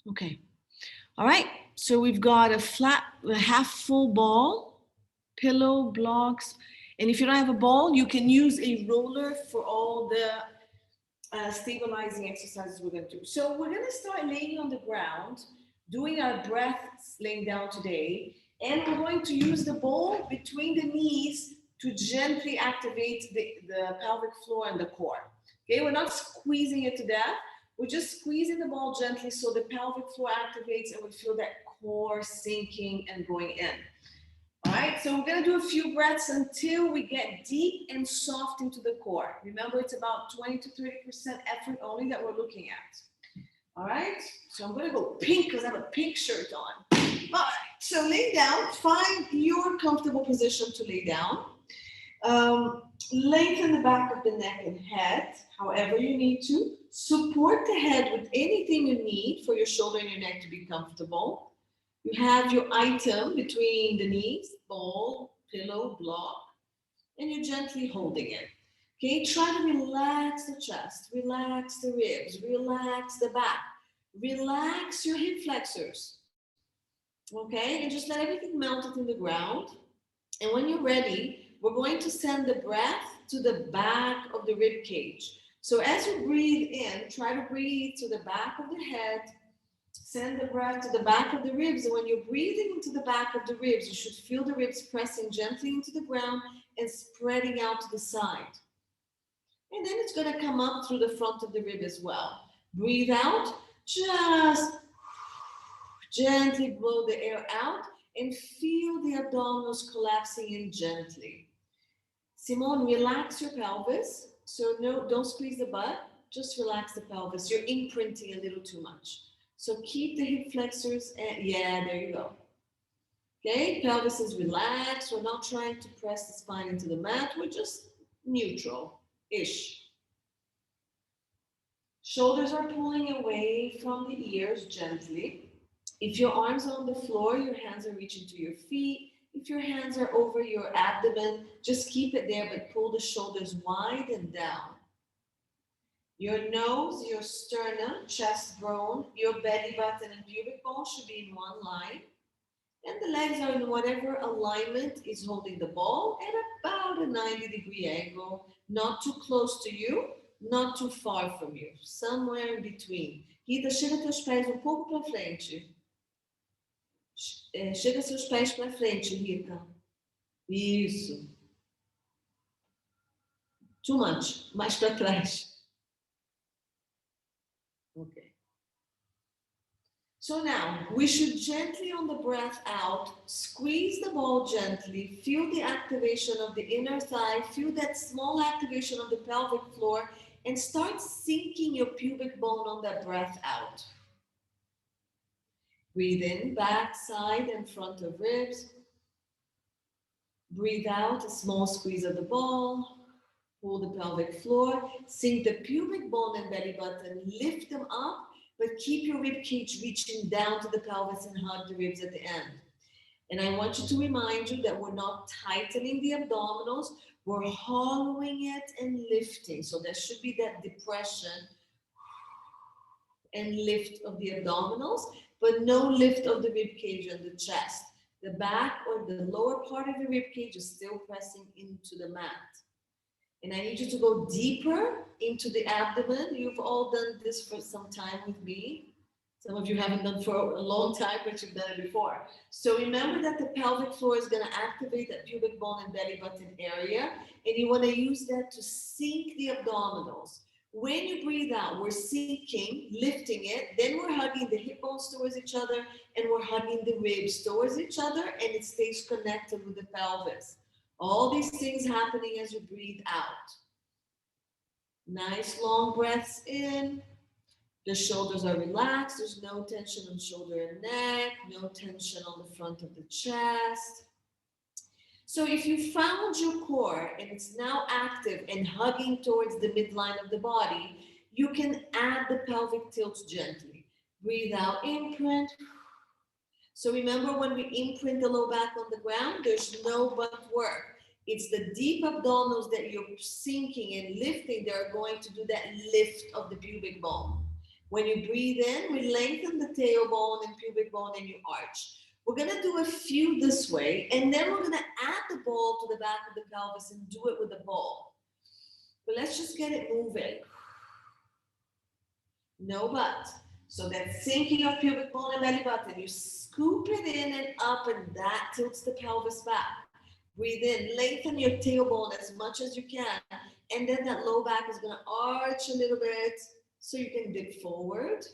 Okay. All right. So we've got a half full ball, pillow, blocks. And if you don't have a ball, you can use a roller for all the stabilizing exercises we're going to do. So we're going to start laying on the ground, doing our breaths laying down today, and we're going to use the ball between the knees to gently activate the pelvic floor and the core. Okay, we're not squeezing it to death. We're just squeezing the ball gently so the pelvic floor activates and we feel that core sinking and going in. All right, so we're gonna do a few breaths until we get deep and soft into the core. Remember, it's about 20 to 30% effort only that we're looking at. All right, so I'm gonna go pink because I have a pink shirt on. All right, so lay down, find your comfortable position to lay down. Lengthen the back of the neck and head, however you need to. Support the head with anything you need for your shoulder and your neck to be comfortable. You have your item between the knees, ball, pillow, block, and you're gently holding it. Okay, try to relax the chest, relax the ribs, relax the back, relax your hip flexors. Okay, and just let everything melt it in the ground. And when you're ready, we're going to send the breath to the back of the rib cage. So as you breathe in, try to breathe to the back of the head. Send the breath to the back of the ribs. And when you're breathing into the back of the ribs, you should feel the ribs pressing gently into the ground and spreading out to the side. And then it's going to come up through the front of the rib as well. Breathe out. Just gently blow the air out and feel the abdominals collapsing in gently. Simone, relax your pelvis. So no, don't squeeze the butt. Just relax the pelvis. You're imprinting a little too much. So keep the hip flexors and yeah, there you go. Okay, pelvis is relaxed. We're not trying to press the spine into the mat. We're just neutral-ish. Shoulders are pulling away from the ears gently. If your arms are on the floor, your hands are reaching to your feet. If your hands are over your abdomen, just keep it there, but pull the shoulders wide and down. Your nose, your sternum, chest bone, your belly button, and pubic bone should be in one line. And the legs are in whatever alignment is holding the ball at about a 90-degree angle, not too close to you, not too far from you, somewhere in between. Rita, chega teus pés um pouco para frente. Chega seus pés para frente, Rita. Isso. Too much. Mais para trás. Okay. So now, we should gently on the breath out, squeeze the ball gently, feel the activation of the inner thigh, feel that small activation of the pelvic floor, and start sinking your pubic bone on that breath out. Breathe in, back, side, and front of ribs. Breathe out, a small squeeze of the ball. Hold the pelvic floor. Sink the pubic bone and belly button. Lift them up, but keep your rib cage reaching down to the pelvis and hug the ribs at the end. And I want you to remind you that we're not tightening the abdominals. We're hollowing it and lifting. So there should be that depression and lift of the abdominals, but no lift of the rib cage and the chest. The back or the lower part of the rib cage is still pressing into the mat. And I need you to go deeper into the abdomen. You've all done this for some time with me. Some of you haven't done for a long time, but you've done it before. So remember that the pelvic floor is going to activate that pubic bone and belly button area. And you want to use that to sink the abdominals. When you breathe out, we're sinking, lifting it. Then we're hugging the hip bones towards each other. And we're hugging the ribs towards each other. And it stays connected with the pelvis. All these things happening as you breathe out. Nice long breaths in. The shoulders are relaxed. There's no tension on shoulder and neck. No tension on the front of the chest. So if you found your core and it's now active and hugging towards the midline of the body, you can add the pelvic tilt gently. Breathe out, imprint. So remember when we imprint the low back on the ground, there's no butt work. It's the deep abdominals that you're sinking and lifting that are going to do that lift of the pubic bone. When you breathe in, we lengthen the tailbone and pubic bone and you arch. We're gonna do a few this way, and then we're gonna add the ball to the back of the pelvis and do it with the ball. But let's just get it moving. No butt. So that sinking of pubic bone and belly button, you scoop it in and up, and that tilts the pelvis back. Breathe in, lengthen your tailbone as much as you can, and then that low back is gonna arch a little bit so you can dip forward.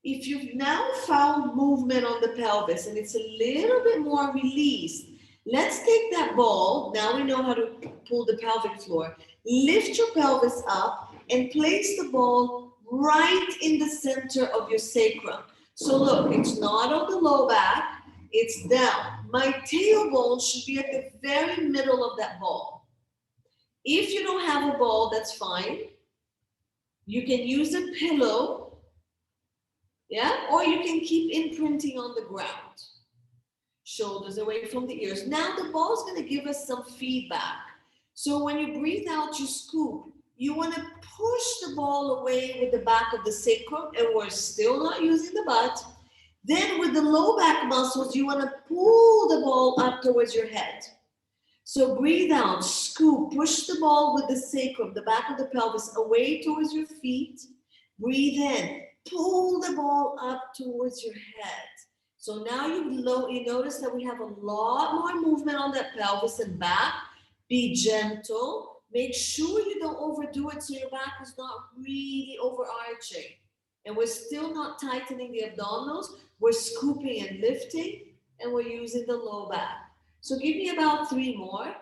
If you've now found movement on the pelvis and it's a little bit more released, let's take that ball. Now we know how to pull the pelvic floor. Lift your pelvis up and place the ball right in the center of your sacrum. So look, it's not on the low back, it's down. My tailbone should be at the very middle of that ball. If you don't have a ball, that's fine. You can use a pillow, yeah, or you can keep imprinting on the ground. Shoulders away from the ears. Now the ball is going to give us some feedback. So when you breathe out, you scoop. You want to push the ball away with the back of the sacrum, and we're still not using the butt. Then with the low back muscles, you want to pull the ball up towards your head. So breathe out, scoop, push the ball with the sacrum, the back of the pelvis, away towards your feet. Breathe in, pull the ball up towards your head. So now you notice that we have a lot more movement on that pelvis and back. Be gentle. Make sure you don't overdo it so your back is not really overarching. And we're still not tightening the abdominals. We're scooping and lifting, and we're using the low back. So give me about 3 more.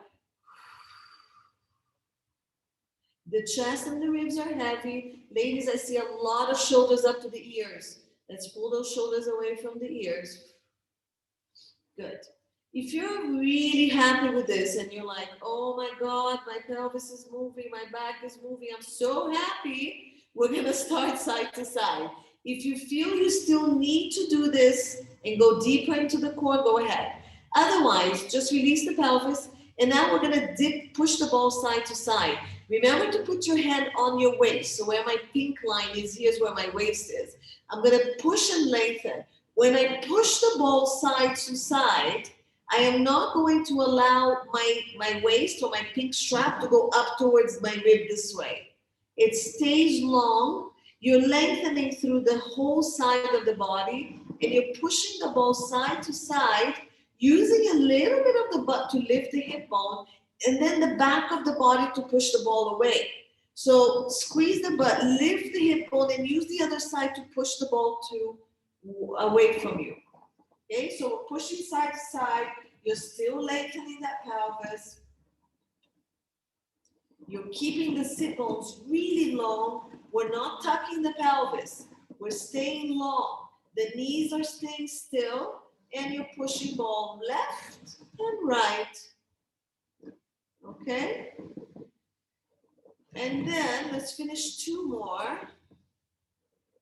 The chest and the ribs are heavy. Ladies, I see a lot of shoulders up to the ears. Let's pull those shoulders away from the ears. Good. If you're really happy with this and you're like, oh my God, my pelvis is moving, my back is moving, I'm so happy, we're gonna start side to side. If you feel you still need to do this and go deeper into the core, go ahead. Otherwise, just release the pelvis, and now we're gonna push the ball side to side. Remember to put your hand on your waist. So where my pink line is, here's where my waist is. I'm gonna push and lengthen. When I push the ball side to side, I am not going to allow my waist or my pink strap to go up towards my rib this way. It stays long. You're lengthening through the whole side of the body, and you're pushing the ball side to side, using a little bit of the butt to lift the hip bone, and then the back of the body to push the ball away. So squeeze the butt, lift the hip bone, and use the other side to push the ball away from you. Okay, so we're pushing side to side. You're still lengthening that pelvis. You're keeping the sit bones really long. We're not tucking the pelvis. We're staying long. The knees are staying still, and you're pushing ball left and right. Okay? And then let's finish 2 more.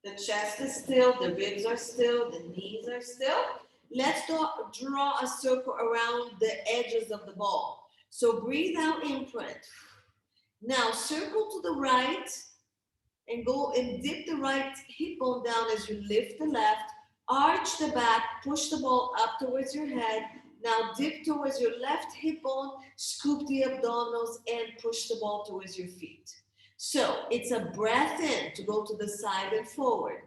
The chest is still, the ribs are still, the knees are still. Let's draw a circle around the edges of the ball. So breathe out, imprint. Now circle to the right and go and dip the right hip bone down as you lift the left. Arch the back, push the ball up towards your head. Now dip towards your left hip bone, scoop the abdominals, and push the ball towards your feet. So it's a breath in to go to the side and forward.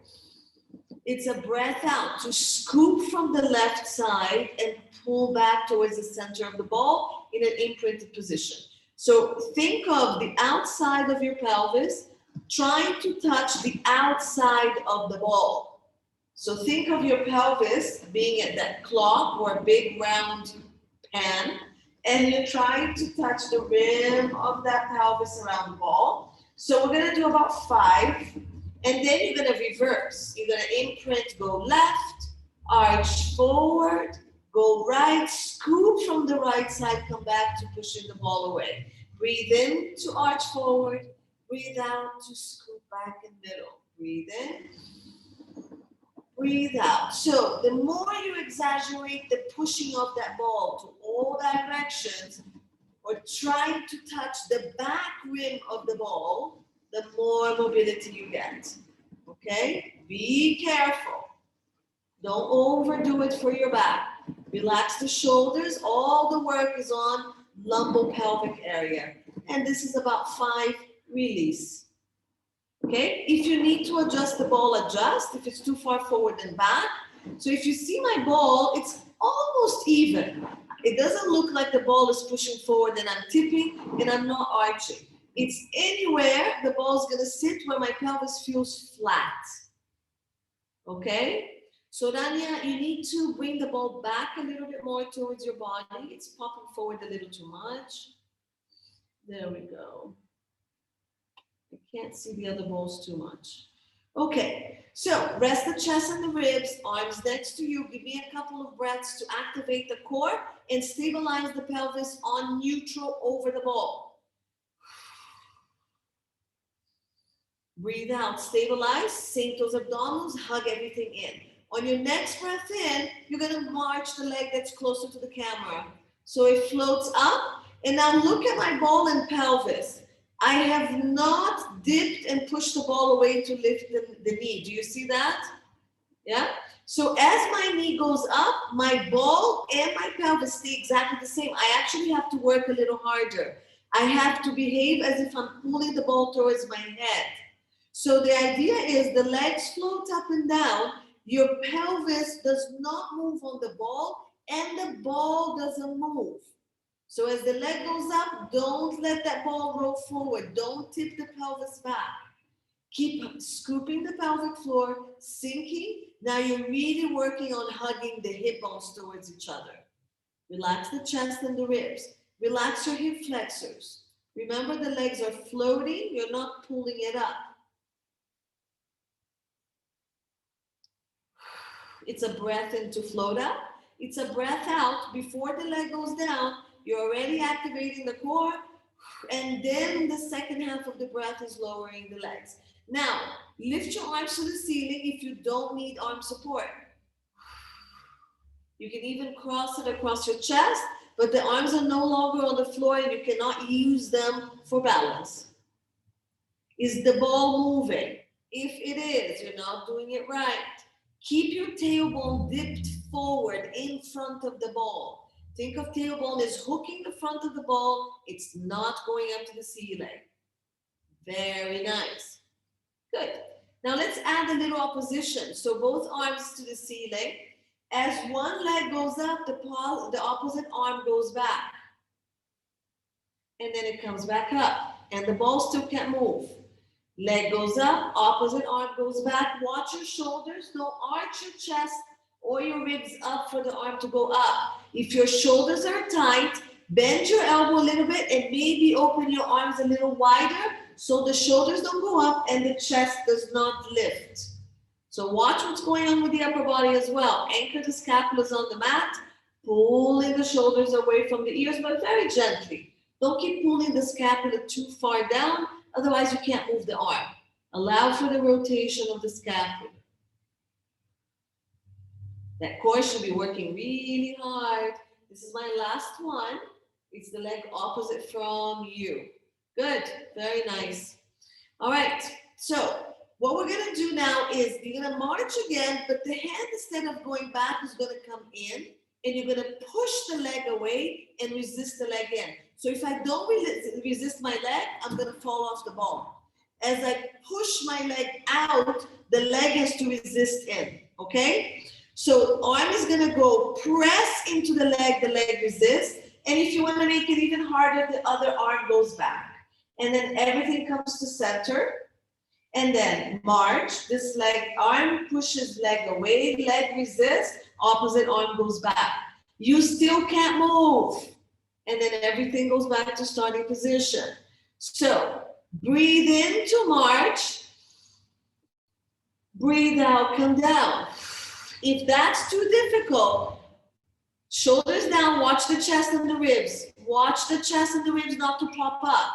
It's a breath out to scoop from the left side and pull back towards the center of the ball in an imprinted position. So think of the outside of your pelvis trying to touch the outside of the ball. So think of your pelvis being at that clock or a big round pan, and you're trying to touch the rim of that pelvis around the ball. So we're gonna do about 5, and then you're gonna reverse. You're gonna imprint, go left, arch forward, go right, scoop from the right side, come back to pushing the ball away. Breathe in to arch forward, breathe out to scoop back in middle. Breathe in, breathe out. So the more you exaggerate the pushing of that ball to all directions, or trying to touch the back rim of the ball, the more mobility you get. okay? Be careful. Don't overdo it for your back. Relax the shoulders. All the work is on lumbopelvic area. And this is about 5 release. Okay? If you need to adjust the ball, adjust. If it's too far forward and back. So if you see my ball, it's almost even. It doesn't look like the ball is pushing forward and I'm tipping and I'm not arching. It's anywhere the ball is going to sit where my pelvis feels flat. Okay? So Rania, you need to bring the ball back a little bit more towards your body. It's popping forward a little too much. There we go. I can't see the other balls too much. Okay, so rest the chest and the ribs, arms next to you. Give me a couple of breaths to activate the core and stabilize the pelvis on neutral over the ball. Breathe out, stabilize, sink those abdominals, hug everything in. On your next breath in, you're gonna march the leg that's closer to the camera. So it floats up, and now look at my ball and pelvis. I have not dipped and pushed the ball away to lift the knee. Do you see that? Yeah? So as my knee goes up, my ball and my pelvis stay exactly the same. I actually have to work a little harder. I have to behave as if I'm pulling the ball towards my head. So the idea is the legs float up and down, your pelvis does not move on the ball, and the ball doesn't move. So as the leg goes up, don't let that ball roll forward. Don't tip the pelvis back. Keep scooping the pelvic floor, sinking. Now you're really working on hugging the hip bones towards each other. Relax the chest and the ribs. Relax your hip flexors. Remember, the legs are floating. You're not pulling it up. It's a breath in to float up. It's a breath out. Before the leg goes down, you're already activating the core. And then the second half of the breath is lowering the legs. Now, lift your arms to the ceiling if you don't need arm support. You can even cross it across your chest, but the arms are no longer on the floor and you cannot use them for balance. Is the ball moving? If it is, you're not doing it right. Keep your tailbone dipped forward in front of the ball. Think of tailbone as hooking the front of the ball. It's not going up to the ceiling. Very nice. Good. Now let's add a little opposition. So both arms to the ceiling. As one leg goes up, the opposite arm goes back. And then it comes back up. And the ball still can't move. Leg goes up, opposite arm goes back. Watch your shoulders. Don't arch your chest or your ribs up for the arm to go up. If your shoulders are tight, bend your elbow a little bit and maybe open your arms a little wider so the shoulders don't go up and the chest does not lift. So watch what's going on with the upper body as well. Anchor the scapulas on the mat, pulling the shoulders away from the ears, but very gently. Don't keep pulling the scapula too far down. Otherwise, you can't move the arm. Allow for the rotation of the scapula. That core should be working really hard. This is my last one. It's the leg opposite from you. Good, very nice. All right, so what we're gonna do now is you're gonna march again, but the hand, instead of going back, is gonna come in, and you're gonna push the leg away and resist the leg in. So if I don't resist my leg, I'm gonna fall off the ball. As I push my leg out, the leg has to resist in, okay? So arm is gonna go press into the leg resists, and if you wanna make it even harder, the other arm goes back. And then everything comes to center, and then march, this leg, arm pushes leg away, leg resists, opposite arm goes back. You still can't move. And then everything goes back to starting position. So breathe in to march, breathe out, come down. If that's too difficult, shoulders down, watch the chest and the ribs. Watch the chest and the ribs not to pop up.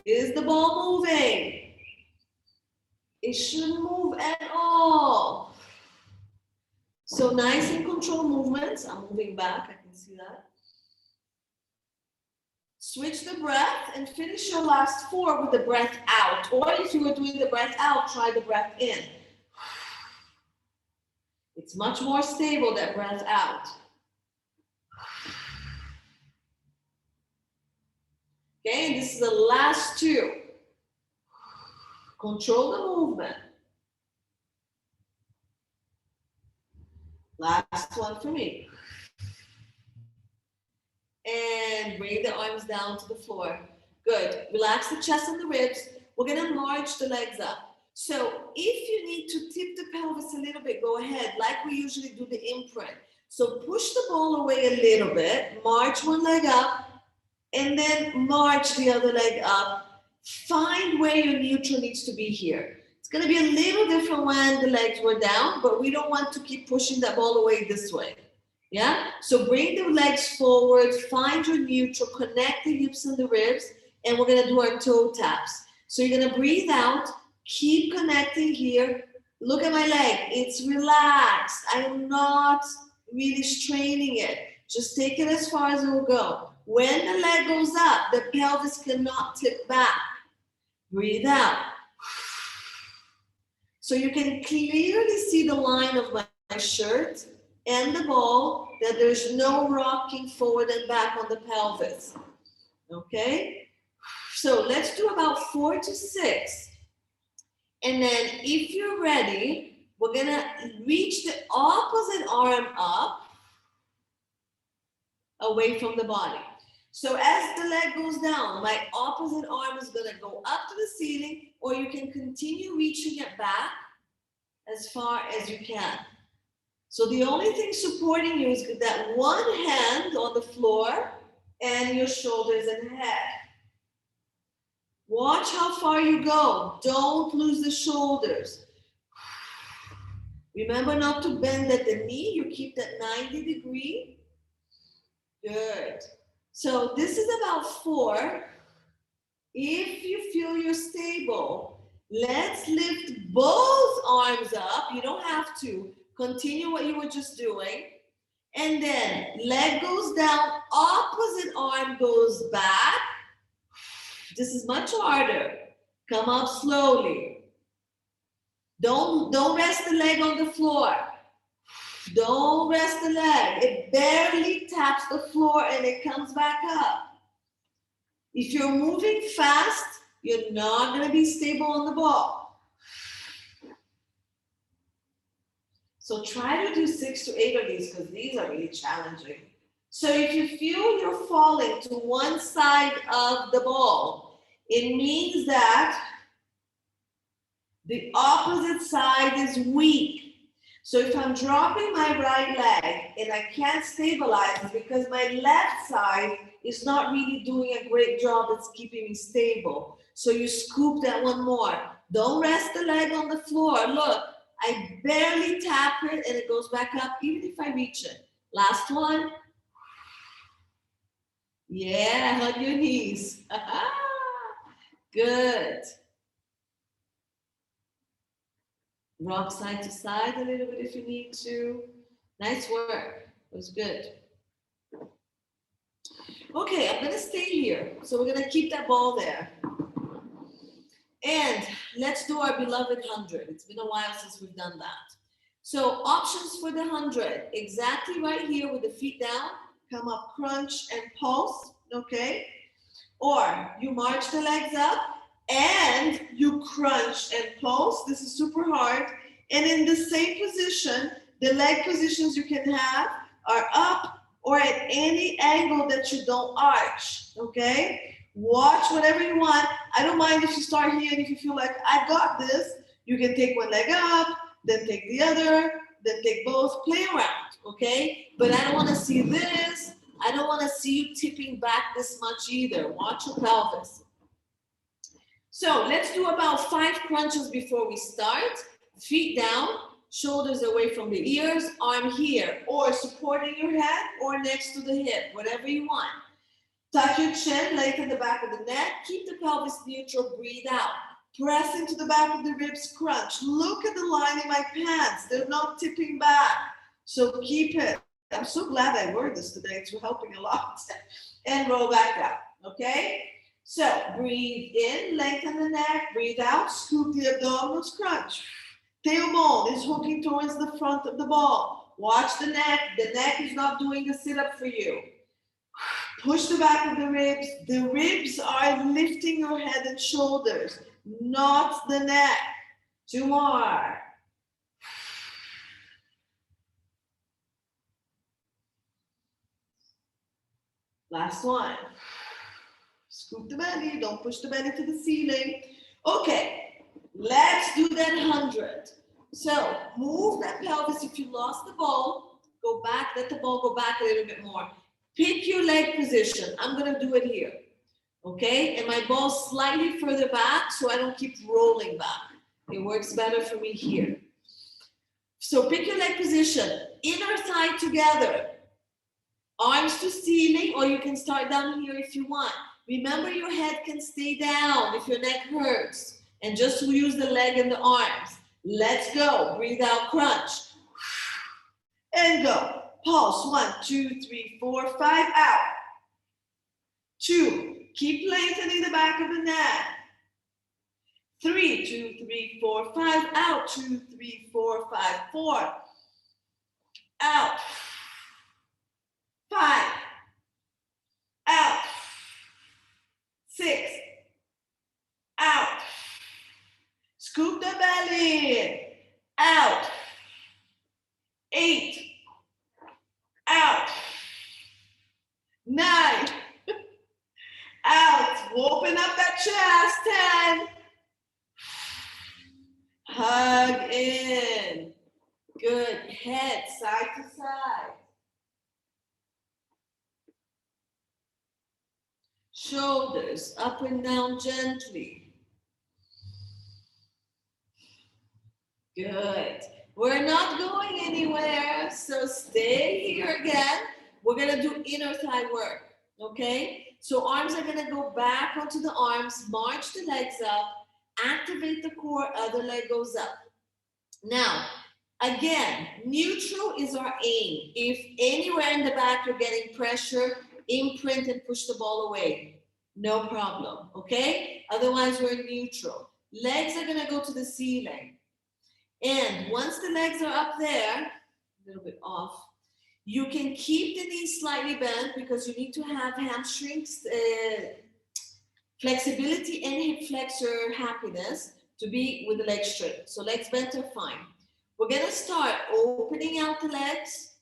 Is the ball moving? It shouldn't move at all. So nice and controlled movements. I'm moving back, I can see that. Switch the breath and finish your last 4 with the breath out. Or if you were doing the breath out, try the breath in. It's much more stable, that breath out. Okay, and this is the last 2. Control the movement. Last one for me. And bring the arms down to the floor. Good. Relax the chest and the ribs. We're going to march the legs up. So if you need to tip the pelvis a little bit, go ahead, like we usually do the imprint. So push the ball away a little bit, march one leg up, and then march the other leg up. Find where your neutral needs to be here. It's going to be a little different when the legs were down, but we don't want to keep pushing that ball away this way. Yeah? So bring the legs forward, find your neutral, connect the hips and the ribs, and we're going to do our toe taps. So you're going to breathe out, keep connecting here. Look at my leg. It's relaxed. I am not really straining it. Just take it as far as it will go. When the leg goes up, the pelvis cannot tip back. Breathe out. So you can clearly see the line of my shirt and the ball, that there's no rocking forward and back on the pelvis. Okay? So let's do about 4 to 6. And then if you're ready, we're gonna reach the opposite arm up away from the body. So as the leg goes down, my opposite arm is gonna go up to the ceiling, or you can continue reaching it back as far as you can. So the only thing supporting you is that one hand on the floor and your shoulders and head. Watch how far you go. Don't lose the shoulders. Remember not to bend at the knee. You keep that 90 degree. Good. So this is about 4. If you feel you're stable, let's lift both arms up. You don't have to. Continue what you were just doing. And then leg goes down, opposite arm goes back. This is much harder. Come up slowly. Don't rest the leg on the floor. Don't rest the leg. It barely taps the floor and it comes back up. If you're moving fast, you're not going to be stable on the ball. So try to do 6 to 8 of these, because these are really challenging. So if you feel you're falling to one side of the ball, it means that the opposite side is weak. So if I'm dropping my right leg and I can't stabilize, it's because my left side is not really doing a great job at keeping me stable. So you scoop that one more. Don't rest the leg on the floor. Look, I barely tap it and it goes back up, even if I reach it. Last one. Yeah, hug your knees. Good. Rock side to side a little bit if you need to. Nice work. It was good. Okay, I'm going to stay here. So we're going to keep that ball there. And let's do our beloved 100. It's been a while since we've done that. So options for the 100. Exactly right here with the feet down. Come up, crunch and pulse. Okay? Or you march the legs up and you crunch and pulse. This is super hard. And in the same position, the leg positions you can have are up or at any angle that you don't arch. Okay? Watch whatever you want. I don't mind if you start here and if you feel like I got this, you can take one leg up, then take the other, then take both. Play around. Okay? But I don't want to see this. I don't want to see you tipping back this much either. Watch your pelvis. So let's do about 5 crunches before we start. Feet down, shoulders away from the ears, arm here, or supporting your head or next to the hip, whatever you want. Tuck your chin, lengthen the back of the neck, keep the pelvis neutral, breathe out. Press into the back of the ribs, crunch. Look at the line in my pants. They're not tipping back. So keep it. I'm so glad I wore this today. It's helping a lot. And roll back down. okay? So breathe in, lengthen the neck, breathe out, scoop the abdominals, crunch. Tailbone is hooking towards the front of the ball. Watch the neck is not doing the sit-up for you. Push the back of the ribs are lifting your head and shoulders, not the neck. 2 more. Last one. Scoop the belly, don't push the belly to the ceiling. Okay, let's do that 100. So move that pelvis. If you lost the ball, go back, let the ball go back a little bit more. Pick your leg position. I'm gonna do it here, okay? And my ball's slightly further back so I don't keep rolling back. It works better for me here. So pick your leg position, inner thigh together, arms to ceiling, or you can start down here if you want. Remember, your head can stay down if your neck hurts, and just use the leg and the arms. Let's go. Breathe out, crunch. And go. Pulse. 1, 2, 3, 4, 5. Out. 2. Keep lengthening the back of the neck. 3, 2, 3, 4, 5. Out. 2, 3, 4, 5. 4. Out. 5. Out. 6. Out. Scoop the belly. Out. 8. Out. 9. Out. Open up that chest. 10. Hug in. Good. Head side to side. Shoulders up and down gently. Good. We're not going anywhere, so stay here again. We're gonna do inner thigh work, okay? So arms are gonna go back onto the arms, march the legs up, activate the core, other leg goes up. Now, again, neutral is our aim. If anywhere in the back you're getting pressure, imprint and push the ball away. No problem, okay? Otherwise, we're neutral. Legs are gonna go to the ceiling. And once the legs are up there, a little bit off, you can keep the knees slightly bent because you need to have hamstrings, flexibility and hip flexor happiness to be with the legs straight. So legs bent are fine. We're gonna start opening out the legs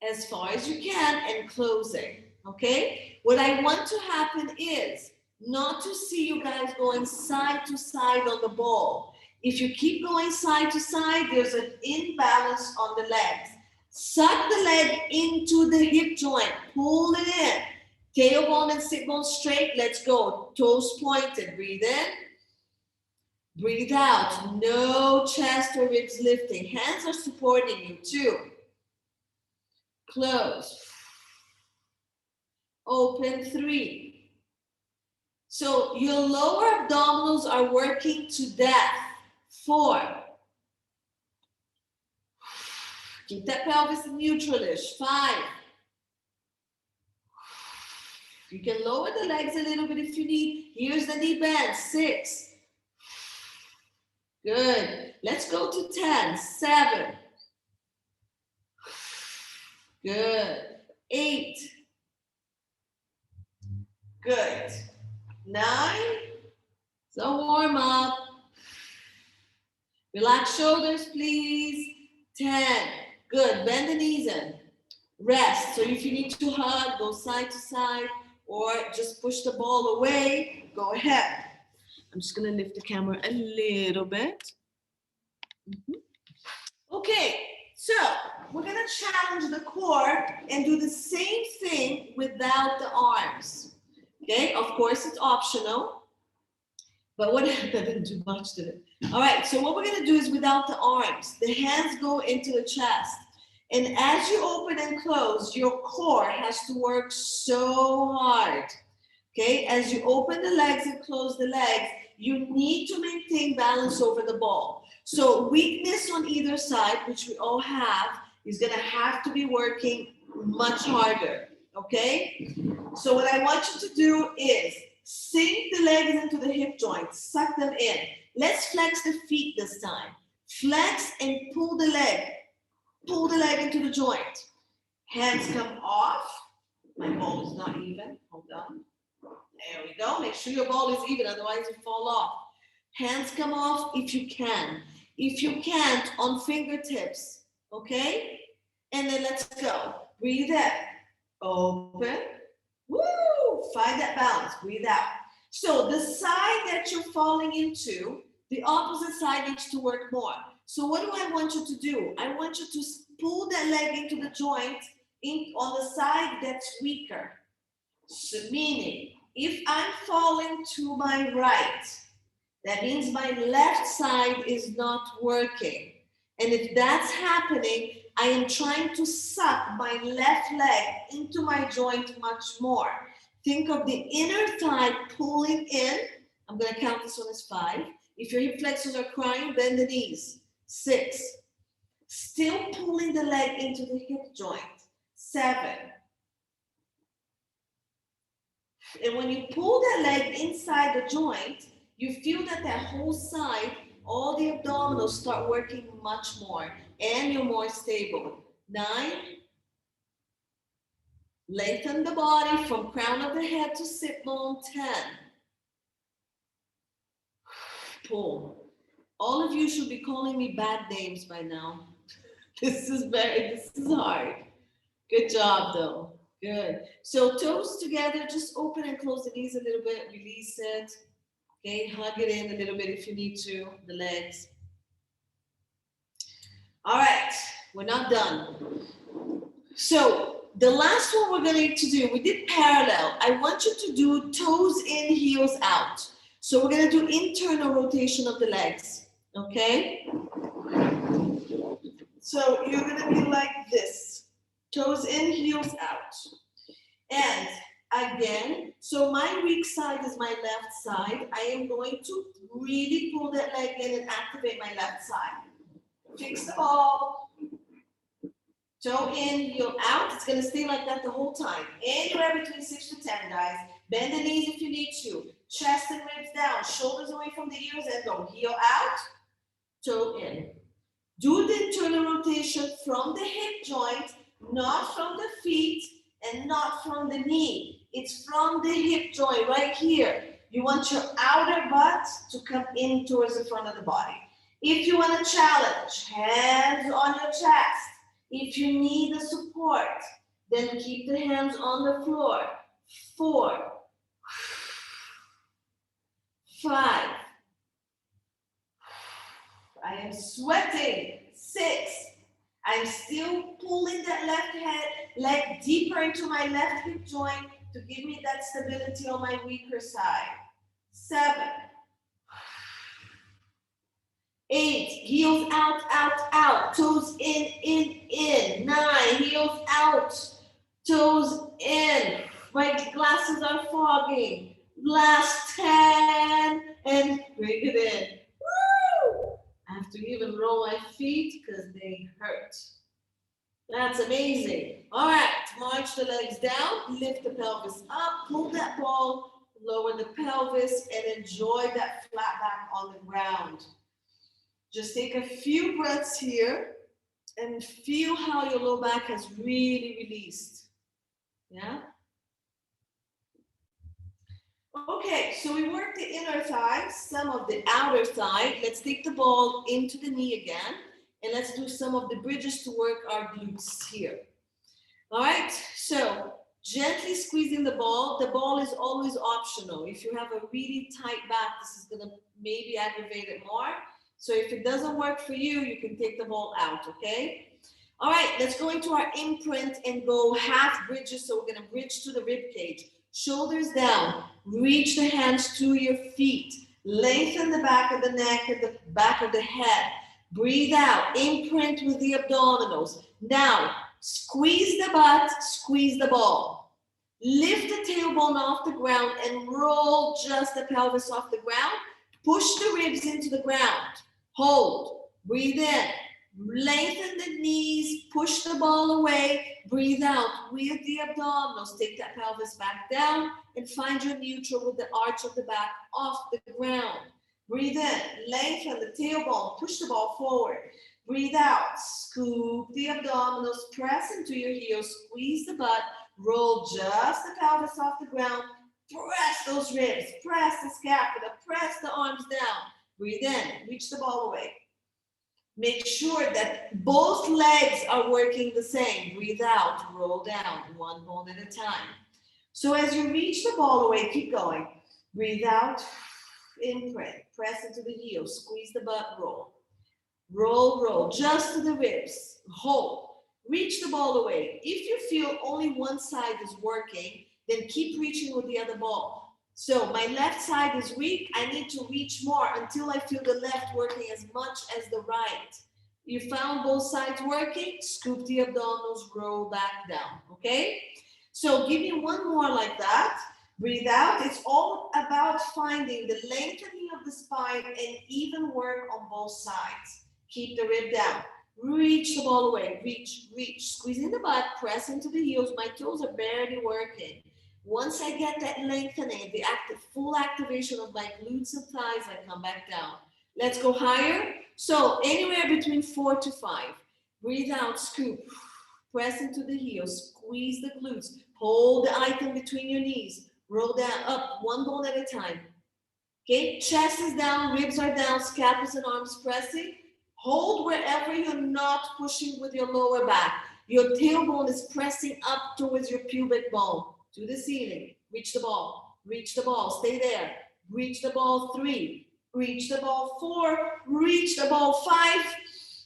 as far as you can and closing, okay? What I want to happen is not to see you guys going side to side on the ball. If you keep going side to side, there's an imbalance on the legs. Suck the leg into the hip joint, pull it in. Tailbone and sit bone straight, let's go. Toes pointed, breathe in. Breathe out, no chest or ribs lifting. Hands are supporting you, 2. Close. Open, 3. So your lower abdominals are working to death. 4. Keep that pelvis neutralish. 5. You can lower the legs a little bit if you need. Here's the knee bend. 6. Good. Let's go to 10. 7. Good. 8. Good. 9. So warm up. Relax shoulders, please. 10. Good. Bend the knees in. Rest. So if you need to hug, go side to side, or just push the ball away, go ahead. I'm just going to lift the camera a little bit. Okay, so we're going to challenge the core and do the same thing without the arms. Okay, of course it's optional, but what that didn't do much to it. All right, so what we're going to do is without the arms. The hands go into the chest. And as you open and close, your core has to work so hard. Okay, as you open the legs and close the legs, you need to maintain balance over the ball. So weakness on either side, which we all have, is going to have to be working much harder. okay? So what I want you to do is sink the legs into the hip joints, suck them in. Let's flex the feet this time. Flex and pull the leg into the joint. Hands come off. My ball is not even, hold on. There we go, make sure your ball is even, otherwise you fall off. Hands come off if you can. If you can't, on fingertips, okay? And then let's go. Breathe in, open, woo! Find that balance, breathe out. So the side that you're falling into, the opposite side needs to work more. So what do I want you to do? I want you to pull that leg into the joint on the side that's weaker. So meaning, if I'm falling to my right, that means my left side is not working. And if that's happening, I am trying to suck my left leg into my joint much more. Think of the inner thigh pulling in. I'm going to count this one as 5. If your hip flexors are crying, bend the knees. 6. Still pulling the leg into the hip joint. 7. And when you pull that leg inside the joint, you feel that whole side, all the abdominals start working much more, and you're more stable. 9. Lengthen the body from crown of the head to sit bone. 10. Pull. All of you should be calling me bad names by now. This is hard. Good job though. Good. So toes together, just open and close the knees a little bit, release it. Okay, hug it in a little bit if you need to, the legs. All right, we're not done. So the last one we're going to do, we did parallel. I want you to do toes in, heels out. So we're going to do internal rotation of the legs, okay? So you're going to be like this, toes in, heels out. And again, so my weak side is my left side. I am going to really pull that leg in and activate my left side. Fix the ball. Toe in, heel out. It's going to stay like that the whole time. Anywhere between 6 to 10, guys. Bend the knees if you need to. Chest and ribs down. Shoulders away from the ears and go. Heel out, toe in. Do the internal rotation from the hip joint, not from the feet and not from the knee. It's from the hip joint right here. You want your outer butt to come in towards the front of the body. If you want a challenge, hands on your chest. If you need the support, then keep the hands on the floor. 4, 5. I am sweating. 6. I'm still pulling that leg deeper into my left hip joint to give me that stability on my weaker side. 7. 8, heels out, out, out, toes in. 9, heels out, toes in. My glasses are fogging. Last 10, and bring it in. Woo! I have to even roll my feet because they hurt. That's amazing. All right, march the legs down, lift the pelvis up, pull that ball, lower the pelvis, and enjoy that flat back on the ground. Just take a few breaths here and feel how your low back has really released. Yeah? Okay, so we worked the inner thigh, some of the outer thigh. Let's take the ball into the knee again, and let's do some of the bridges to work our glutes here. All right, so gently squeezing the ball. The ball is always optional. If you have a really tight back, this is gonna maybe aggravate it more. So if it doesn't work for you, you can take the ball out, okay? All right, let's go into our imprint and go half bridges. So we're gonna bridge to the rib cage. Shoulders down, reach the hands to your feet. Lengthen the back of the neck and the back of the head. Breathe out, imprint with the abdominals. Now, squeeze the butt, squeeze the ball. Lift the tailbone off the ground and roll just the pelvis off the ground. Push the ribs into the ground. Hold, breathe in, Lengthen the knees, push the ball away, breathe out with the abdominals. Take that pelvis back down and find your neutral with the arch of the back off the ground. Breathe in, lengthen the tailbone, push the ball forward. Breathe out, scoop the abdominals, press into your heels, squeeze the butt, roll just the pelvis off the ground, press those ribs, press the scapula, press the arms down. Breathe in, reach the ball away. Make sure that both legs are working the same. Breathe out, roll down, one bone at a time. So as you reach the ball away, keep going. Breathe out, imprint, press into the heels, squeeze the butt, roll. Roll, roll, just to the ribs, hold. Reach the ball away. If you feel only one side is working, then keep reaching with the other ball. So my left side is weak. I need to reach more until I feel the left working as much as the right. You found both sides working, scoop the abdominals, roll back down, okay? So give me one more like that. Breathe out. It's all about finding the lengthening of the spine and even work on both sides. Keep the rib down. Reach the ball away. Reach, reach. Squeeze in the butt. Press into the heels. My toes are barely working. Once I get that lengthening, the full activation of my glutes and thighs, I come back down. Let's go higher. So anywhere between 4 to 5. Breathe out, scoop. Press into the heels. Squeeze the glutes. Hold the item between your knees. Roll down, up, one bone at a time. Okay, chest is down, ribs are down, scapulas and arms pressing. Hold wherever you're not pushing with your lower back. Your tailbone is pressing up towards your pubic bone to the ceiling. Reach the ball, stay there. Reach the ball 3, reach the ball 4, reach the ball 5.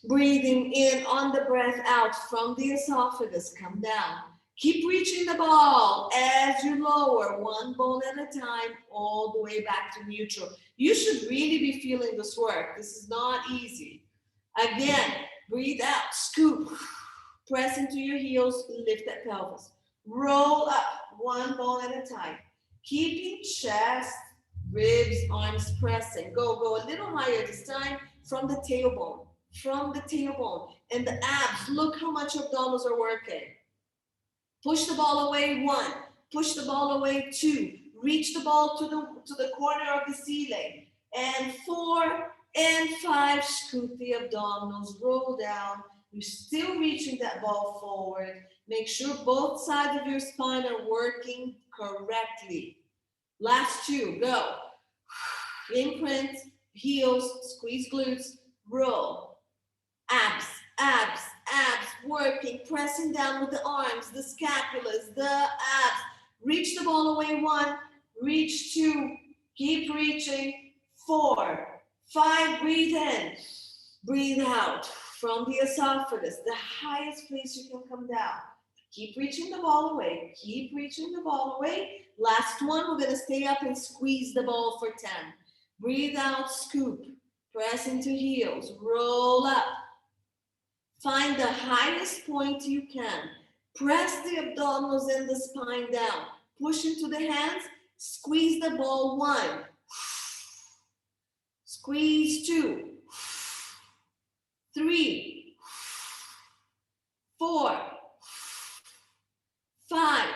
Breathing in on the breath out from the esophagus, come down. Keep reaching the ball as you lower one bone at a time all the way back to neutral. You should really be feeling this work. This is not easy. Again, breathe out, scoop, press into your heels, lift that pelvis. Roll up, one bone at a time. Keeping chest, ribs, arms pressing. Go, go a little higher this time from the tailbone. And the abs, look how much abdominals are working. Push the ball away 1, push the ball away 2, reach the ball to the corner of the ceiling, and 4 and 5, scoop the abdominals, roll down. You're still reaching that ball forward. Make sure both sides of your spine are working correctly. Last 2, go. Imprint, heels, squeeze glutes, roll. Abs, abs, abs, working, pressing down with the arms, the scapulas, the abs. Reach the ball away 1, reach 2, keep reaching, 4, 5, breathe in, breathe out from the esophagus, the highest place you can come down. Keep reaching the ball away, keep reaching the ball away. Last one, we're gonna stay up and squeeze the ball for 10. Breathe out, scoop, press into heels, roll up. Find the highest point you can. Press the abdominals and the spine down. Push into the hands. Squeeze the ball 1. Squeeze 2. 3. 4. 5.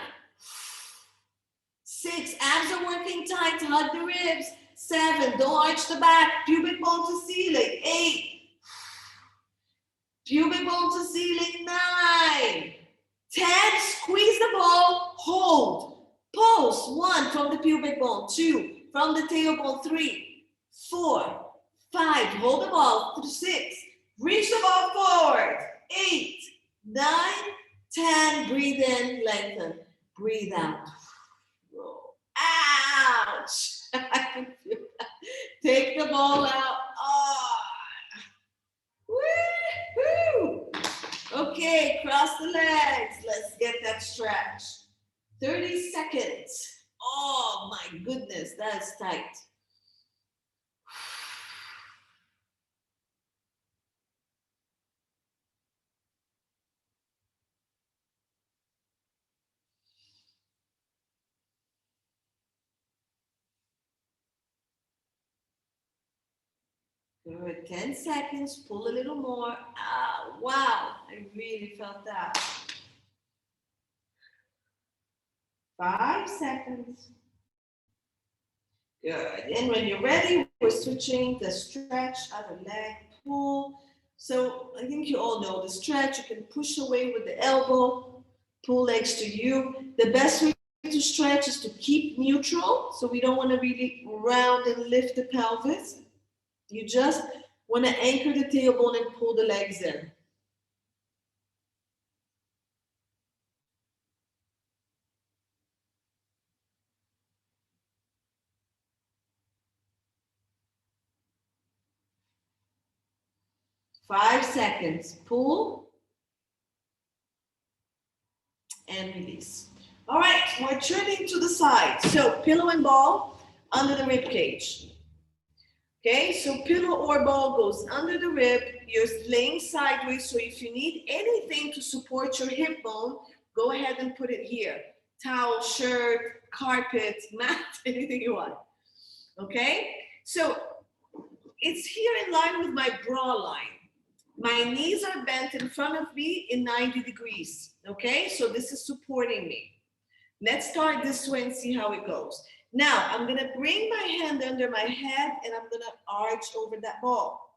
6. Abs are working tight. Hug the ribs. 7. Don't arch the back. Pubic bone to ceiling. 8. Pubic bone to ceiling, 9, 10, squeeze the ball, hold, pulse, 1 from the pubic bone, 2 from the tailbone, 3, 4, 5, hold the ball, 6, reach the ball forward, 8, 9, 10, breathe in, lengthen, breathe out, roll, ouch, I can feel that, take the ball out, woo-hoo. Okay, cross the legs. Let's get that stretch. 30 seconds. Oh my goodness, that's tight. Good. 10 seconds. Pull a little more. Ah, wow. I really felt that. 5 seconds. Good. And when you're ready, we're switching the stretch, other leg, pull. So I think you all know the stretch. You can push away with the elbow, pull legs to you. The best way to stretch is to keep neutral. So we don't want to really round and lift the pelvis. You just want to anchor the tailbone and pull the legs in. Five seconds. Pull and release. All right, we're turning to the side. So pillow and ball under the rib cage. Okay, so pillow or ball goes under the rib. You're laying sideways, so if you need anything to support your hip bone, go ahead and put it here. Towel, shirt, carpet, mat, anything you want. Okay, so it's here in line with my bra line. My knees are bent in front of me in 90 degrees. Okay, so this is supporting me. Let's start this way and see how it goes. Now, I'm gonna bring my hand under my head and I'm gonna arch over that ball.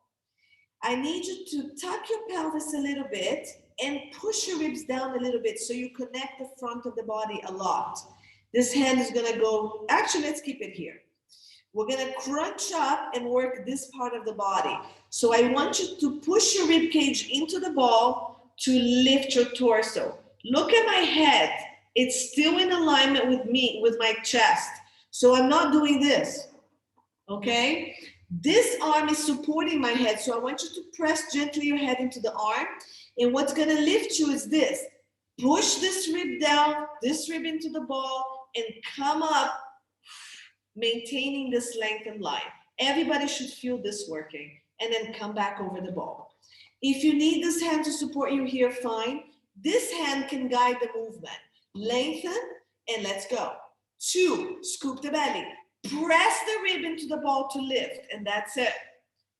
I need you to tuck your pelvis a little bit and push your ribs down a little bit so you connect the front of the body a lot. This hand is gonna go, actually, let's keep it here. We're gonna crunch up and work this part of the body. So I want you to push your rib cage into the ball to lift your torso. Look at my head. It's still in alignment with me, with my chest. So I'm not doing this, okay? This arm is supporting my head. So I want you to press gently your head into the arm. And what's gonna lift you is this. Push this rib down, this rib into the ball, and come up, maintaining this length and line. Everybody should feel this working. And then come back over the ball. If you need this hand to support you here, fine. This hand can guide the movement. Lengthen, and let's go. 2, scoop the belly. Press the rib into the ball to lift, and that's it.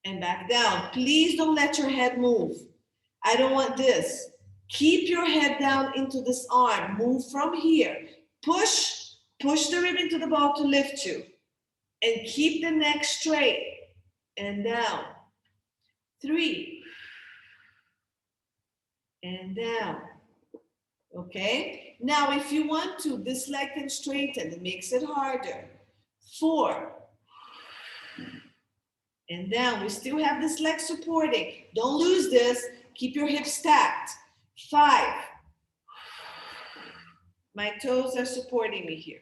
And back down. Please don't let your head move. I don't want this. Keep your head down into this arm. Move from here. Push the rib into the ball to lift you. And keep the neck straight. And down. 3. And down. Okay? Now, if you want to, this leg can straighten. It makes it harder. 4. And down. We still have this leg supporting. Don't lose this. Keep your hips stacked. 5. My toes are supporting me here.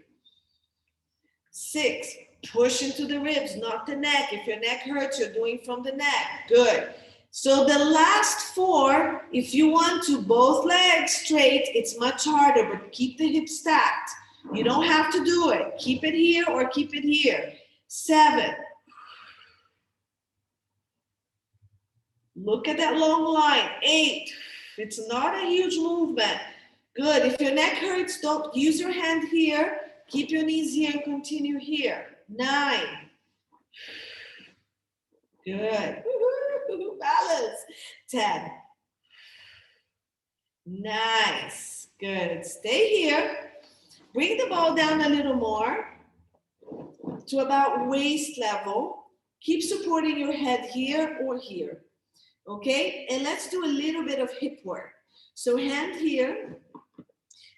6. Push into the ribs, not the neck. If your neck hurts, you're doing from the neck. Good. So the last 4, if you want to, both legs straight, it's much harder, but keep the hips stacked. You don't have to do it. Keep it here or keep it here. 7. Look at that long line. 8. It's not a huge movement. Good. If your neck hurts, don't use your hand here. Keep your knees here and continue here. 9. Good. Balance. 10. Nice. Good. Stay here. Bring the ball down a little more to about waist level. Keep supporting your head here or here. Okay? And let's do a little bit of hip work. So hand here.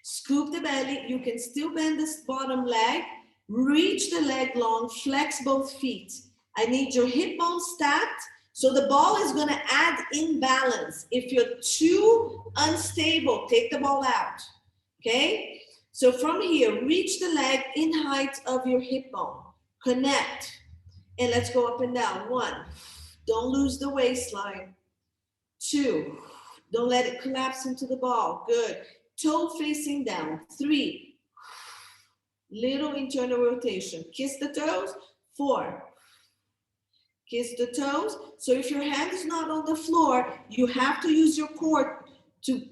Scoop the belly. You can still bend this bottom leg. Reach the leg long. Flex both feet. I need your hip bone stacked. So the ball is going to add imbalance. If you're too unstable, take the ball out. Okay? So from here, reach the leg in height of your hip bone. Connect. And let's go up and down. 1. Don't lose the waistline. 2. Don't let it collapse into the ball. Good. Toe facing down. 3. Little internal rotation. Kiss the toes. 4. Kiss the toes. So if your hand is not on the floor, you have to use your core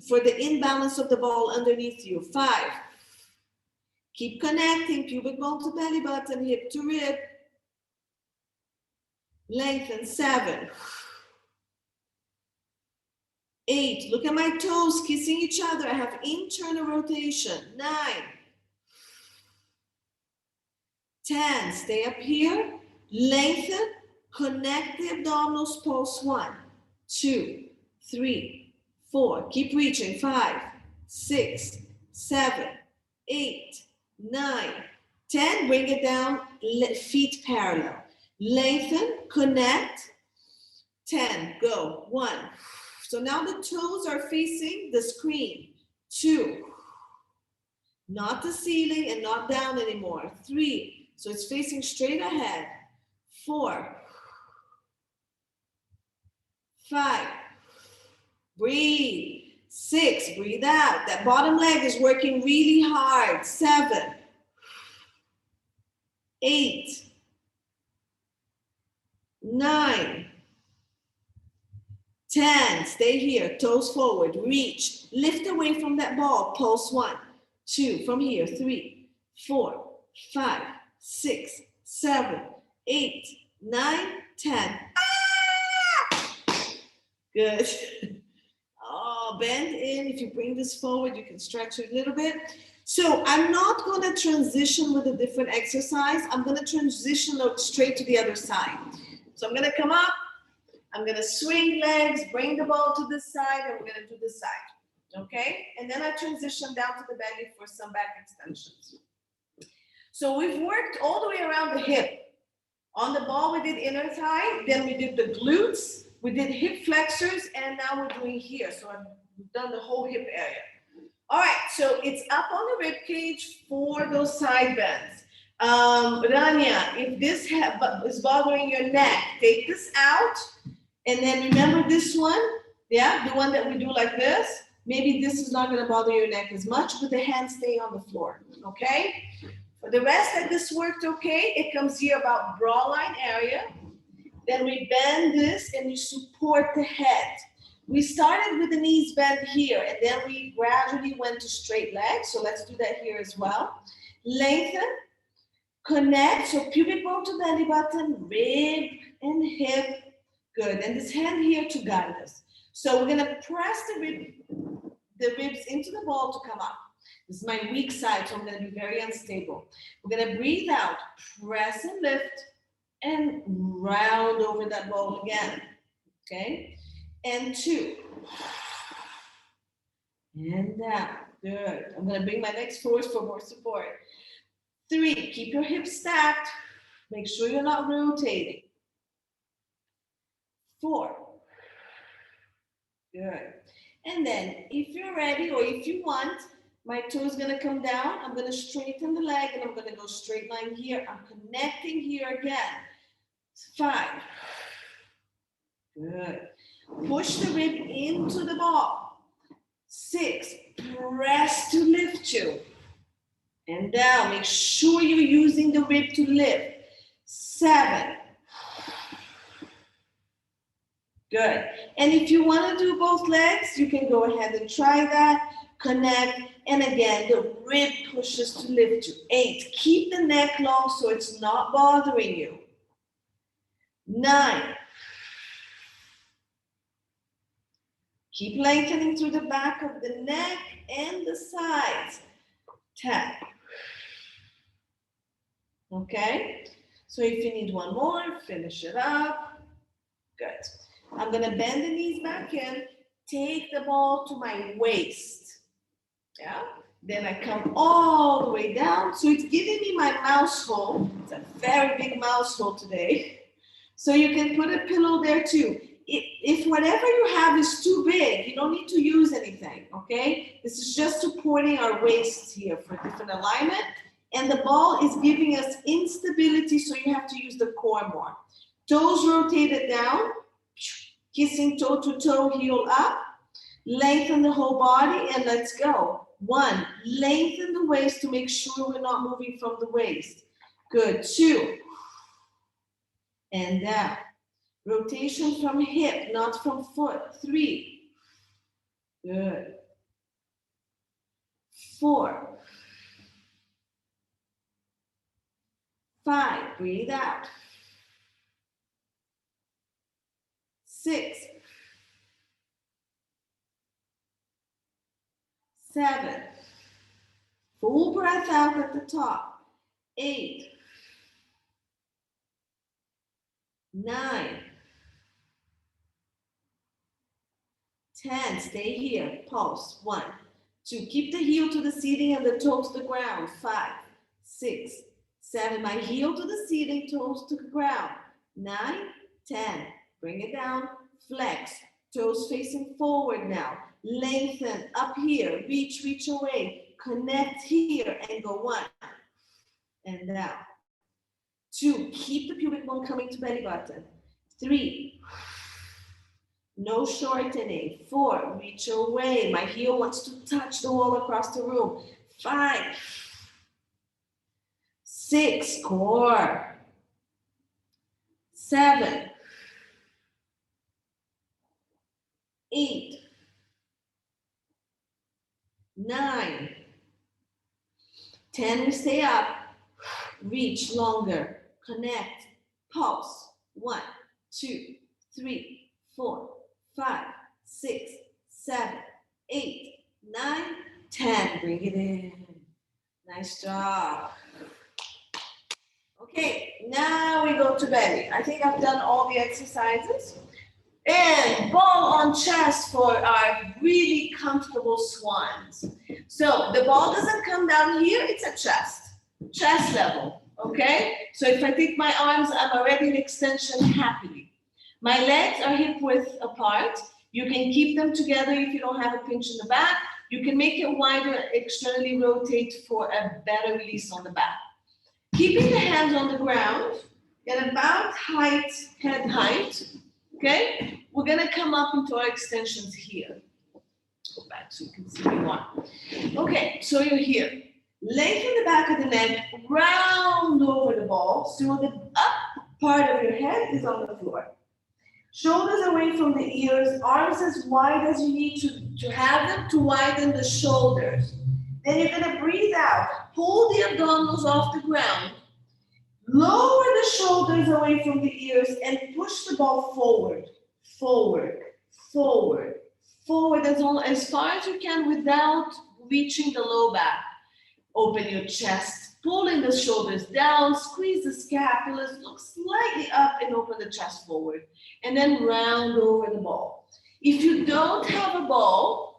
for the imbalance of the ball underneath you. 5. Keep connecting, pubic bone to belly button, hip to rib. Lengthen. 7, 8. Look at my toes kissing each other. I have internal rotation. 9, 10. Stay up here. Lengthen. Connect the abdominals. Pulse. 1, 2, 3, 4. Keep reaching. 5, 6, 7, 8, 9, 10. Bring it down. Feet parallel. Lengthen. Connect. 10. Go. 1. So now the toes are facing the screen. 2. Not the ceiling and not down anymore. 3. So it's facing straight ahead. 4. 5. Breathe. 6. Breathe out. That bottom leg is working really hard. 7. 8. 9. 10. Stay here. Toes forward. Reach. Lift away from that ball. Pulse. 1, 2. From here. 3, 4, 5, 6, 7, 8, 9, 10. Ah! Good. Oh, bend in. If you bring this forward, you can stretch it a little bit. So I'm not going to transition with a different exercise. I'm going to transition straight to the other side. So I'm going to come up. I'm going to swing legs, bring the ball to this side, and we're going to do this side. Okay? And then I transition down to the belly for some back extensions. So we've worked all the way around the hip. On the ball, we did inner thigh. Then we did the glutes. We did hip flexors. And now we're doing here. So I've done the whole hip area. All right. So it's up on the rib cage for those side bends. Rania, if this is bothering your neck, take this out. And then remember this one, yeah, the one that we do like this. Maybe this is not going to bother your neck as much, but the hands stay on the floor, okay? For the rest that this worked okay, it comes here about bra line area. Then we bend this and you support the head. We started with the knees bent here, and then we gradually went to straight legs. So let's do that here as well. Lengthen, connect, so pubic bone to belly button, rib and hip. Good, and this hand here to guide us. So we're gonna press the ribs into the ball to come up. This is my weak side, so I'm gonna be very unstable. We're gonna breathe out, press and lift, and round over that ball again, okay? And 2. And down, good. I'm gonna bring my legs forward for more support. 3, keep your hips stacked. Make sure you're not rotating. 4. Good. And then if you're ready or if you want, my toe is going to come down. I'm going to straighten the leg and I'm going to go straight line here. I'm connecting here again. 5. Good. Push the rib into the ball. 6. Press to lift you. And down. Make sure you're using the rib to lift. 7. Good. And if you want to do both legs, you can go ahead and try that. Connect. And again, the rib pushes to lift you. 8. Keep the neck long so it's not bothering you. 9. Keep lengthening through the back of the neck and the sides. 10. Okay? So if you need one more, finish it up. Good. I'm going to bend the knees back in, take the ball to my waist. Yeah? Then I come all the way down. So it's giving me my mouse hole. It's a very big mouse hole today. So you can put a pillow there too. If whatever you have is too big, you don't need to use anything, okay? This is just supporting our waists here for different alignment. And the ball is giving us instability, so you have to use the core more. Toes rotated down. Kissing toe to toe, heel up. Lengthen the whole body and let's go. 1, lengthen the waist to make sure we're not moving from the waist. Good. 2, and down. Rotation from hip, not from foot. 3, good. 4, 5, breathe out. 6, 7, full breath out at the top, 8, 9, 10, stay here, pulse, 1, 2, keep the heel to the ceiling and the toe to the ground, 5, 6, 7, my heel to the ceiling, toes to the ground, 9, 10, bring it down, flex, toes facing forward now, lengthen up here, reach away, connect here and go 1, and down, 2, keep the pubic bone coming to belly button, 3, no shortening, 4, reach away, my heel wants to touch the wall across the room, 5, 6, core, 7, 8, 9, 10, we stay up, reach longer, connect, pulse, 1, 2, 3, 4, 5, 6, 7, 8, 9, 10, bring it in, nice job. Okay, now we go to belly. I think I've done all the exercises. And ball on chest for our really comfortable swans. So the ball doesn't come down here, it's at chest level, okay? So if I take my arms, I'm already in extension happily. My legs are hip width apart. You can keep them together if you don't have a pinch in the back. You can make it wider, externally rotate for a better release on the back. Keeping the hands on the ground at about head height, okay? We're gonna come up into our extensions here. Go back so you can see more. Okay, so you're here. Lengthen the back of the neck, round over the ball, so the up part of your head is on the floor. Shoulders away from the ears, arms as wide as you need to have them to widen the shoulders. Then you're gonna breathe out, pull the abdominals off the ground, lower the shoulders away from the ears and push the ball forward, forward, forward, forward as far as you can without reaching the low back. Open your chest, pulling the shoulders down, squeeze the scapulas, look slightly up and open the chest forward. And then round over the ball. If you don't have a ball,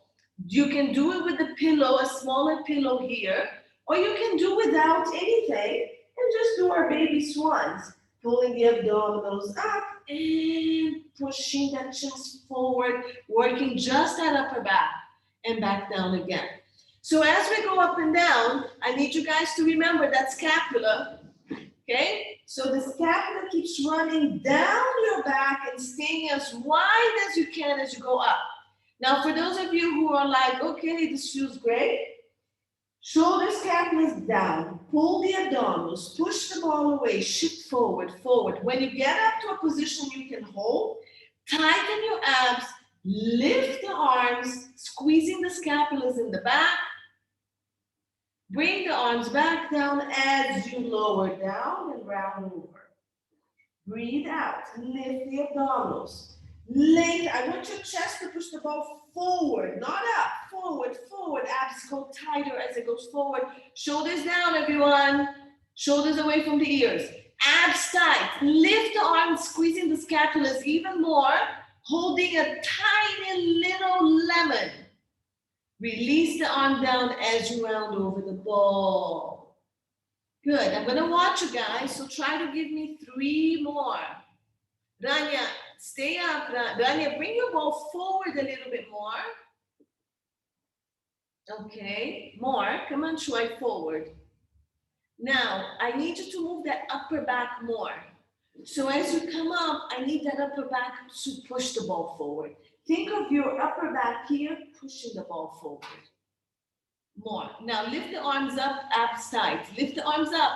you can do it with a pillow, a smaller pillow here, or you can do without anything and just do our baby swans. Pulling the abdominals up and pushing that chest forward, working just that upper back and back down again. So as we go up and down, I need you guys to remember that scapula, okay? So the scapula keeps running down your back and staying as wide as you can as you go up. Now, for those of you who are like, okay, this feels great, shoulder scapulas down, pull the abdominals, push the ball away, shift forward, forward. When you get up to a position you can hold, tighten your abs, lift the arms, squeezing the scapulas in the back. Bring the arms back down as you lower down and round over. Breathe out, lift the abdominals. I want your chest to push the ball forward, not up, forward, forward. Abs go tighter as it goes forward. Shoulders down, everyone. Shoulders away from the ears. Abs tight. Lift the arms, squeezing the scapulas even more, holding a tiny little lemon. Release the arm down as you round over the ball. Good. I'm going to watch you guys, so try to give me 3 more. Rania, stay up. Rania, bring your ball forward a little bit more. Okay, more. Come on, Shuai, forward. Now, I need you to move that upper back more. So as you come up, I need that upper back to push the ball forward. Think of your upper back here, pushing the ball forward. More. Now lift the arms up, abs tight. Lift the arms up.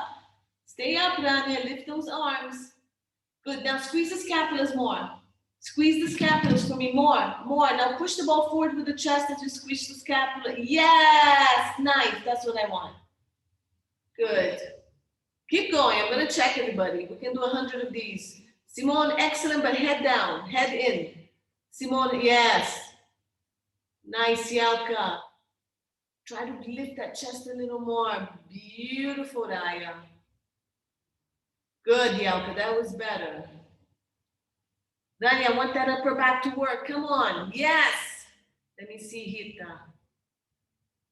Stay up, Rania. Lift those arms. Good. Now squeeze the scapulas more. Squeeze the scapulas for me more. More. Now push the ball forward with the chest as you squeeze the scapula. Yes. Nice. That's what I want. Good. Keep going. I'm going to check everybody. We can do 100 of these. Simone, excellent, but head down, head in. Simone, yes. Nice, Yalka. Try to lift that chest a little more. Beautiful, Raya. Good, Yalka, that was better. Rania, I want that upper back to work. Come on, yes. Let me see, Hita.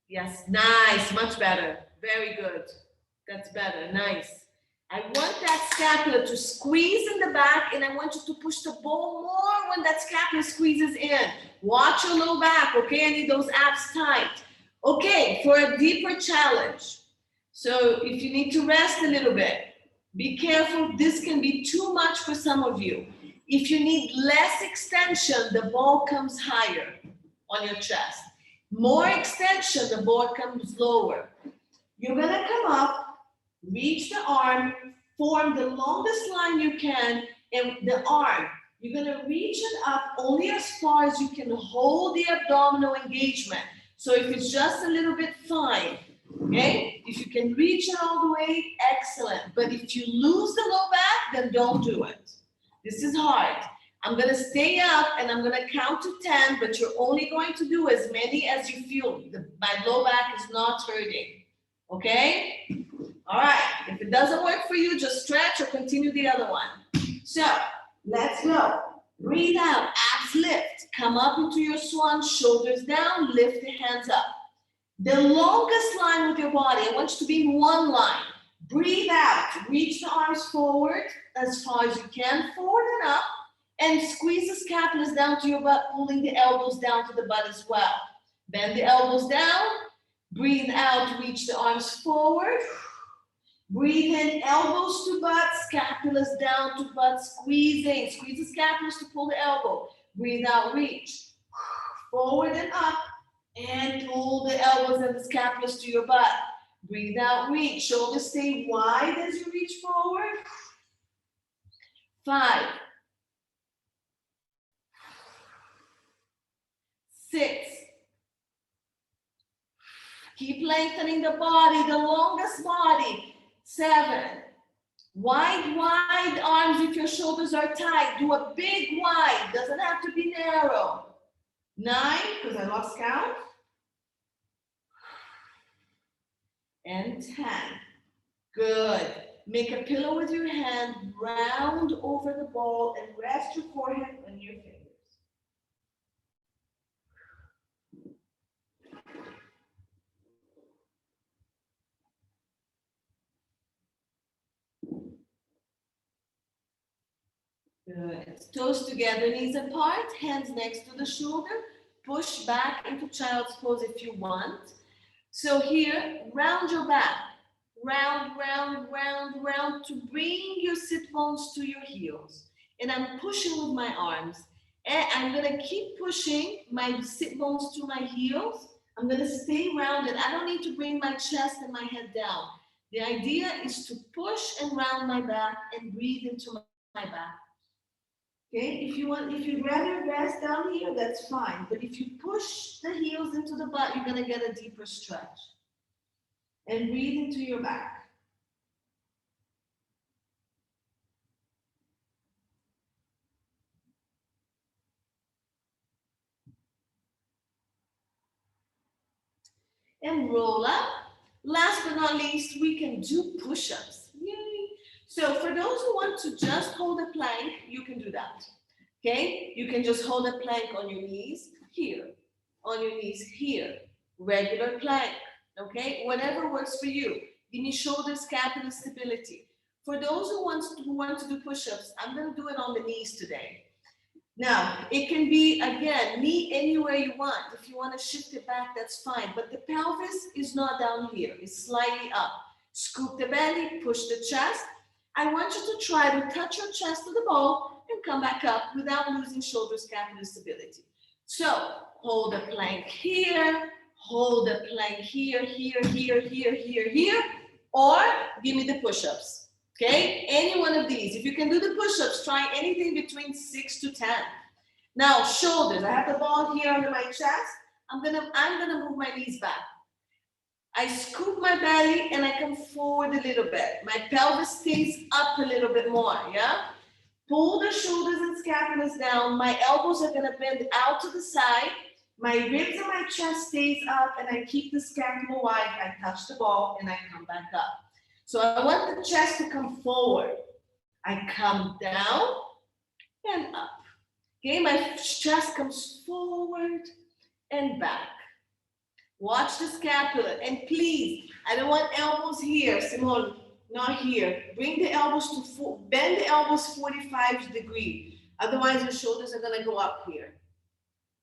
Yes, nice, much better. Very good. That's better, nice. I want that scapula to squeeze in the back, and I want you to push the ball more when that scapula squeezes in. Watch your low back, okay? I need those abs tight. Okay, for a deeper challenge. So if you need to rest a little bit, be careful. This can be too much for some of you. If you need less extension, the ball comes higher on your chest. More extension, the ball comes lower. You're gonna come up, reach the arm, form the longest line you can, and the arm, you're gonna reach it up only as far as you can hold the abdominal engagement. So if it's just a little bit, fine, okay? If you can reach it all the way, excellent. But if you lose the low back, then don't do it. This is hard. I'm gonna stay up and I'm gonna count to 10, but you're only going to do as many as you feel. My low back is not hurting, okay? All right, if it doesn't work for you, just stretch or continue the other one. So, let's go. Breathe out, abs lift. Come up into your swan, shoulders down, lift the hands up. The longest line with your body, I want you to be in one line. Breathe out, reach the arms forward as far as you can, forward and up, and squeeze the scapulas down to your butt, pulling the elbows down to the butt as well. Bend the elbows down, breathe out, reach the arms forward. Breathe in, elbows to butt, scapulas down to butt, squeezing. Squeeze the scapulas to pull the elbow. Breathe out, reach. Forward and up, and pull the elbows and the scapulas to your butt. Breathe out, reach. Shoulders stay wide as you reach forward. 5, 6. Keep lengthening the body, the longest body. 7. Wide arms if your shoulders are tight. Do a big wide, doesn't have to be narrow. 9, because I lost count. And 10. Good. Make a pillow with your hand, round over the ball, and rest your forehead on your fingers. Good. Toes together, knees apart, hands next to the shoulder. Push back into child's pose if you want. So here, round your back. Round to bring your sit bones to your heels. And I'm pushing with my arms. And I'm gonna keep pushing my sit bones to my heels. I'm gonna stay rounded. I don't need to bring my chest and my head down. The idea is to push and round my back and breathe into my back. Okay, if you'd rather rest down here, that's fine. But if you push the heels into the butt, you're gonna get a deeper stretch. And breathe into your back. And roll up. Last but not least, we can do push-ups. Yay. So for those who want to just hold a plank, you can do that. Okay, you can just hold a plank on your knees here, on your knees here, regular plank. Okay, whatever works for you. Give me shoulder, scapula stability. For those who want to do push-ups, I'm going to do it on the knees today. Now, it can be, again, knee anywhere you want. If you want to shift it back, that's fine. But the pelvis is not down here. It's slightly up. Scoop the belly, push the chest. I want you to try to touch your chest to the ball and come back up without losing shoulder, scapula stability. So, hold a plank here. Hold a plank here, here, or give me the push-ups. Okay, any one of these. If you can do the push-ups, try anything between 6 to 10. Now, shoulders. I have the ball here under my chest. I'm gonna move my knees back. I scoop my belly and I come forward a little bit. My pelvis stays up a little bit more, yeah? Pull the shoulders and scapulas down. My elbows are gonna bend out to the side. My ribs and my chest stays up, and I keep the scapula wide. I touch the ball and I come back up. So I want the chest to come forward. I come down and up. Okay, my chest comes forward and back. Watch the scapula, and please, I don't want elbows here, Simone, not here. Bring the elbows to, bend the elbows 45 degrees. Otherwise, your shoulders are gonna go up here.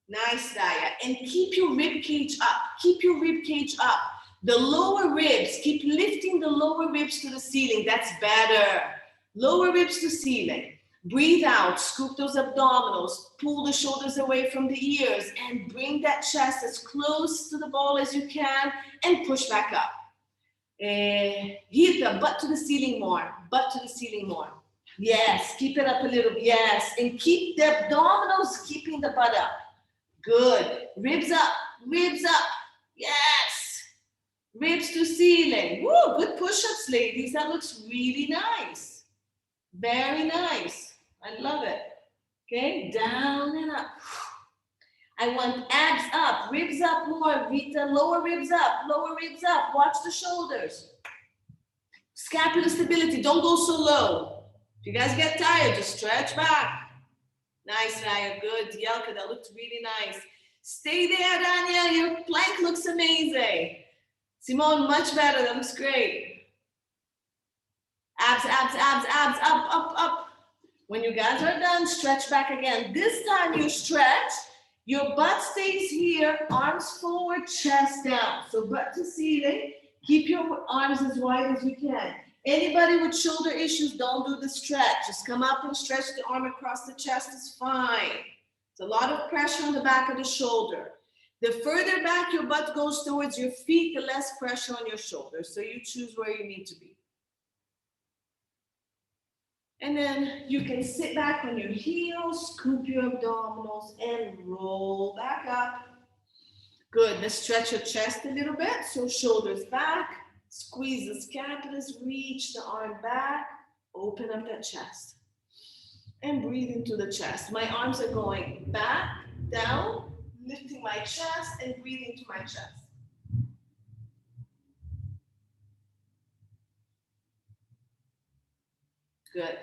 Nice, Daya. And keep your rib cage up. Keep your rib cage up. The lower ribs, keep lifting the lower ribs to the ceiling. That's better. Lower ribs to ceiling. Breathe out, scoop those abdominals, pull the shoulders away from the ears, and bring that chest as close to the ball as you can, and push back up. Hit the butt to the ceiling more, butt to the ceiling more. Yes, keep it up a little bit, yes, and keep the abdominals, keeping the butt up. Good, ribs up, yes. Ribs to ceiling, woo, good push-ups, ladies, that looks really nice. Very nice. I love it. Okay, down and up. I want abs up, ribs up more, Rita, lower ribs up, watch the shoulders. Scapular stability, don't go so low. If you guys get tired, just stretch back. Nice, Raya, good. Yelka, that looked really nice. Stay there, Daniel, your plank looks amazing. Simone, much better, that looks great. Abs, up. When you guys are done, stretch back again. This time you stretch, your butt stays here, arms forward, chest down. So butt to ceiling, keep your arms as wide as you can. Anybody with shoulder issues, don't do the stretch. Just come up and stretch the arm across the chest is fine. It's a lot of pressure on the back of the shoulder. The further back your butt goes towards your feet, the less pressure on your shoulders. So you choose where you need to be. And then you can sit back on your heels, scoop your abdominals, and roll back up. Good, let's stretch your chest a little bit. So shoulders back, squeeze the scapulas, reach the arm back, open up that chest. And breathe into the chest. My arms are going back, down, lifting my chest, and breathing into my chest. Good.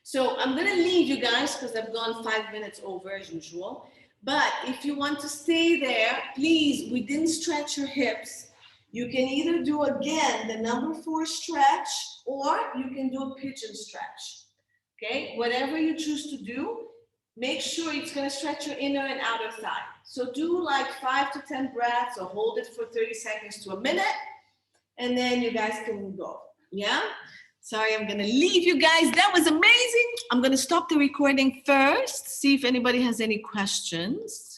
So I'm going to leave you guys because I've gone 5 minutes over as usual. But if you want to stay there, please, we didn't stretch your hips. You can either do again the number 4 stretch, or you can do a pigeon stretch. Okay, whatever you choose to do, make sure it's going to stretch your inner and outer thigh. So do like 5 to 10 breaths, or hold it for 30 seconds to a minute, and then you guys can go. Yeah? Sorry, I'm going to leave you guys. That was amazing. I'm going to stop the recording first, see if anybody has any questions.